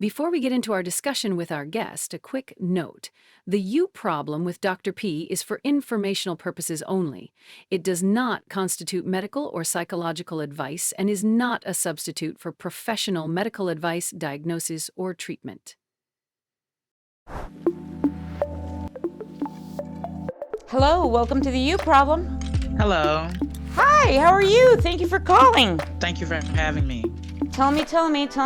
Before we get into our discussion with our guest, a quick note. The you problem with Dr. P is for informational purposes only. It does not constitute medical or psychological advice and is not a substitute for professional medical advice, diagnosis, or treatment. Hello, welcome to the You Problem. Hello. Hi, how are you? Thank you for calling. Thank you for having me. Tell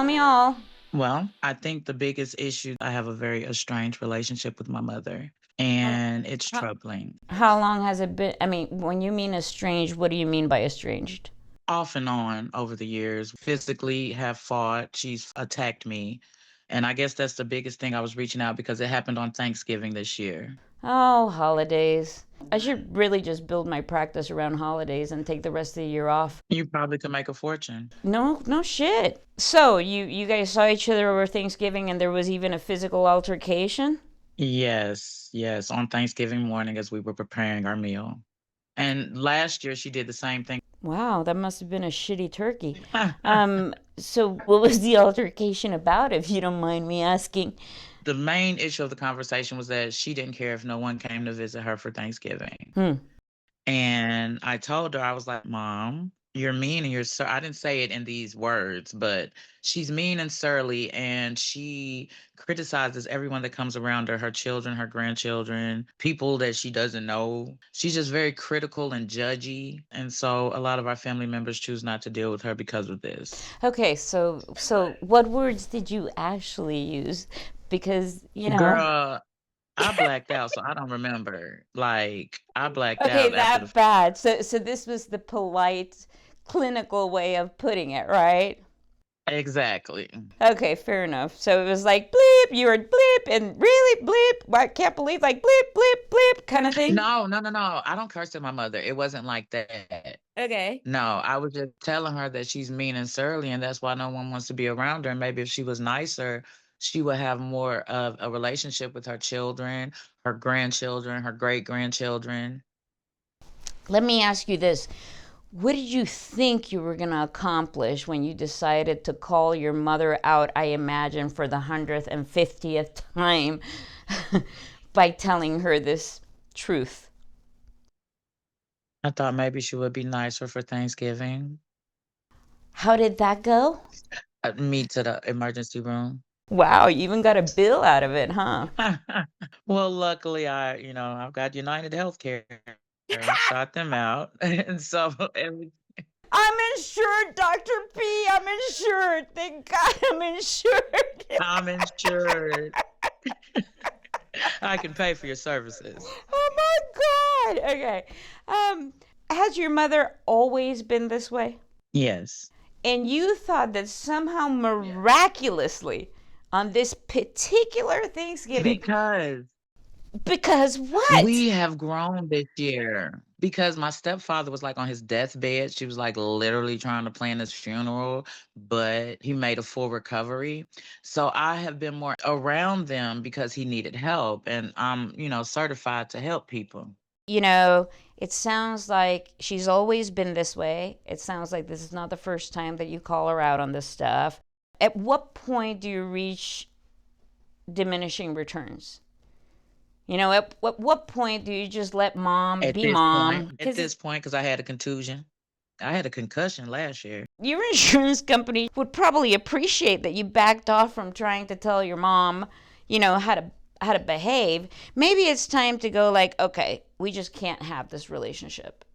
me all. Well, I think the biggest issue, I have a very estranged relationship with my mother, and it's How, troubling. how long has it been? I mean, when you mean estranged, what do you mean by estranged? Off and on over the years, physically have fought. She's attacked me. And I guess that's the biggest thing. I was reaching out because it happened on Thanksgiving this year. Oh, holidays. I should really just build my practice around holidays and take the rest of the year off. You probably could make a fortune. No shit. So, you guys saw each other over Thanksgiving and there was even a physical altercation? Yes, on Thanksgiving morning as we were preparing our meal. And last year she did the same thing. Wow, that must have been a shitty turkey. So what was the altercation about, if you don't mind me asking? The main issue of the conversation was that she didn't care if no one came to visit her for Thanksgiving. Hmm. And I told her, I was like, Mom, you're mean and I didn't say it in these words, but she's mean and surly, and she criticizes everyone that comes around her children, her grandchildren, people that she doesn't know. She's just very critical and judgy. And so a lot of our family members choose not to deal with her because of this. Okay, so what words did you actually use? Because, Girl, I blacked out, so I don't remember. Like, I blacked okay, out after the. that bad. So this was the polite, clinical way of putting it, right? Exactly. Okay, fair enough. So it was like bleep, you were bleep, and really bleep. I can't believe, like bleep, bleep, bleep, kind of thing. No. I don't curse at my mother. It wasn't like that. Okay. No, I was just telling her that she's mean and surly, and that's why no one wants to be around her. And maybe if she was nicer, she would have more of a relationship with her children, her grandchildren, her great grandchildren. Let me ask you this. What did you think you were going to accomplish when you decided to call your mother out, I imagine, for the 150th time by telling her this truth? I thought maybe she would be nicer for Thanksgiving. How did that go? Me to the emergency room. Wow, you even got a bill out of it, huh? Well, luckily, I've got United Healthcare. Shot them out, and so I'm insured, Dr. P. I'm insured. Thank God I'm insured. I'm insured. I can pay for your services. Oh my God. Okay. Has your mother always been this way? Yes. And you thought that somehow miraculously on this particular Thanksgiving. Because what? We have grown this year. Because my stepfather was like on his deathbed. She was like literally trying to plan his funeral, but he made a full recovery. So I have been more around them because he needed help. And I'm certified to help people. It sounds like she's always been this way. It sounds like this is not the first time that you call her out on this stuff. At what point do you reach diminishing returns? At what point do you just let mom be mom? At this point, because I had a contusion. I had a concussion last year. Your insurance company would probably appreciate that you backed off from trying to tell your mom, how to behave. Maybe it's time to go like, okay, we just can't have this relationship.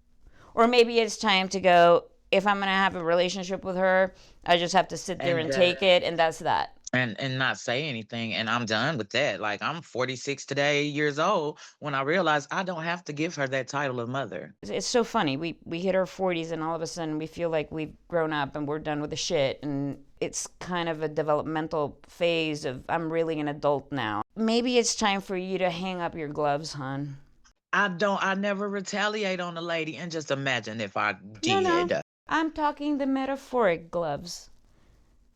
Or maybe it's time to go, if I'm going to have a relationship with her, I just have to sit there and take it, and that's that. And not say anything, and I'm done with that. Like, I'm 46 today years old when I realized I don't have to give her that title of mother. It's so funny. We hit our 40s and all of a sudden we feel like we've grown up and we're done with the shit, and it's kind of a developmental phase of I'm really an adult now. Maybe it's time for you to hang up your gloves, hon. I never retaliate on a lady, and just imagine if I did. No. I'm talking the metaphoric gloves.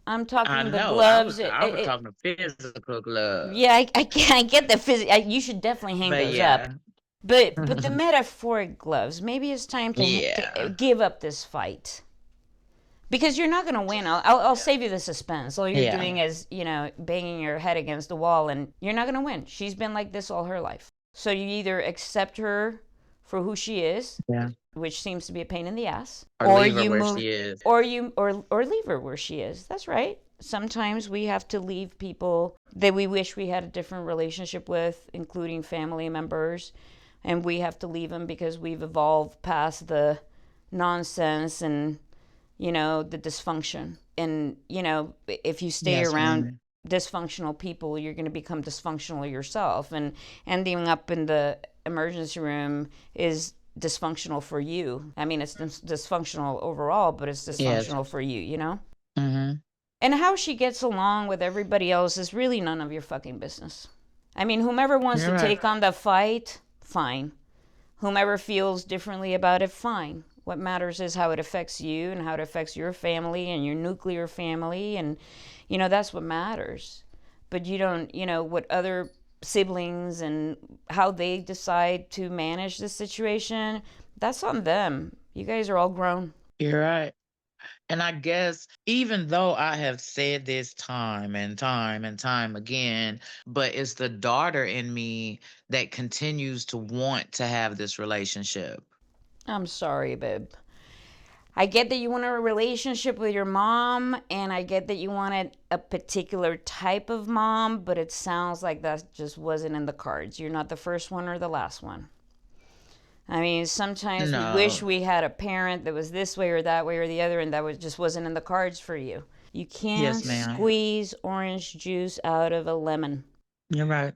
I'm talking the know. gloves. I was talking the physical gloves. Yeah, I get the physical. You should definitely hang those up. But the metaphoric gloves. Maybe it's time to give up this fight. Because you're not going to win. I'll save you the suspense. All you're Yeah. doing is, banging your head against the wall, and you're not going to win. She's been like this all her life. So you either accept her for who she is, Yeah. which seems to be a pain in the ass, Or or leave her you where move, she is. or leave her where she is. That's right. Sometimes we have to leave people that we wish we had a different relationship with, including family members, and we have to leave them because we've evolved past the nonsense and the dysfunction. And if you stay Yes, around ma'am. dysfunctional people, you're going to become dysfunctional yourself, and ending up in the emergency room is dysfunctional for you. I mean, it's dysfunctional overall, but it's Yes. dysfunctional for you. Mm-hmm. And how she gets along with everybody else is really none of your fucking business. I mean, whomever wants You're to right. take on the fight, fine. Whomever feels differently about it, fine. What matters is how it affects you and how it affects your family and your nuclear family. And, that's what matters. But you don't, what other siblings and how they decide to manage the situation, that's on them. You guys are all grown. You're right. And I guess even though I have said this time and time and time again, but it's the daughter in me that continues to want to have this relationship. I'm sorry, babe. I get that you want a relationship with your mom, and I get that you wanted a particular type of mom, but it sounds like that just wasn't in the cards. You're not the first one or the last one. I mean, sometimes we wish No. we had a parent that was this way or that way or the other, and just wasn't in the cards for you. You Yes, can't ma'am. squeeze orange juice out of a lemon. You're right.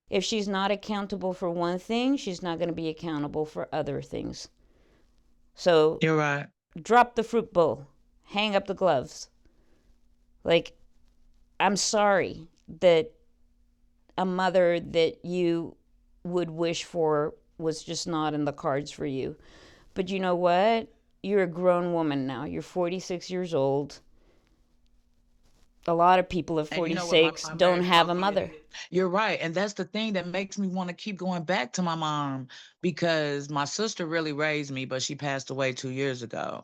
If she's not accountable for one thing, she's not going to be accountable for other things. So You're right. drop the fruit bowl, hang up the gloves. Like, I'm sorry that a mother that you would wish for was just not in the cards for you. But you know what? You're a grown woman now. You're 46 years old. A lot of people at And you know what? My 46 my don't marriage have a broke me. mother. You're right. And that's the thing that makes me want to keep going back to my mom because my sister really raised me, but she passed away 2 years ago.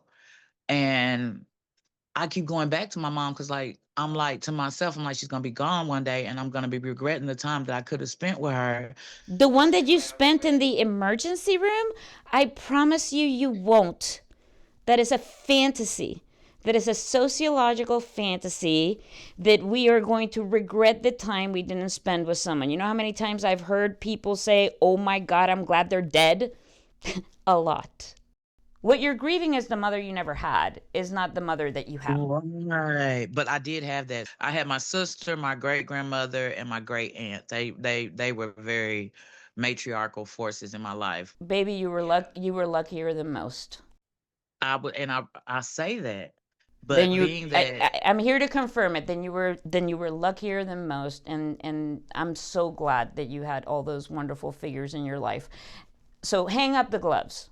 And I keep going back to my mom because, like, I'm like to myself, I'm like, she's gonna be gone one day, and I'm gonna be regretting the time that I could have spent with her. The one that you spent in the emergency room, I promise you, you won't. That is a fantasy. That is a sociological fantasy that we are going to regret the time we didn't spend with someone. You know how many times I've heard people say, oh my God, I'm glad they're dead? A lot. What you're grieving is the mother you never had, is not the mother that you have. Right. But I did have that. I had my sister, my great grandmother, and my great aunt. They were very matriarchal forces in my life. Baby, you were luckier than most. I say that, Then but you being that I'm here to confirm it. Then you were luckier than most, and I'm so glad that you had all those wonderful figures in your life. So hang up the gloves.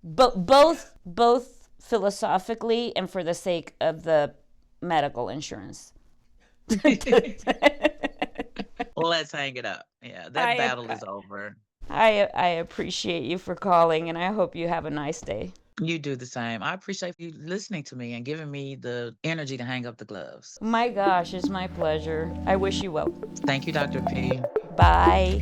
But both philosophically and for the sake of the medical insurance. let's hang it up. Yeah, that I battle is over. I appreciate you for calling, and I hope you have a nice day. You do the same. I appreciate you listening to me and giving me the energy to hang up the gloves. My gosh, it's my pleasure. I wish you well. Thank you, Dr. P. Bye.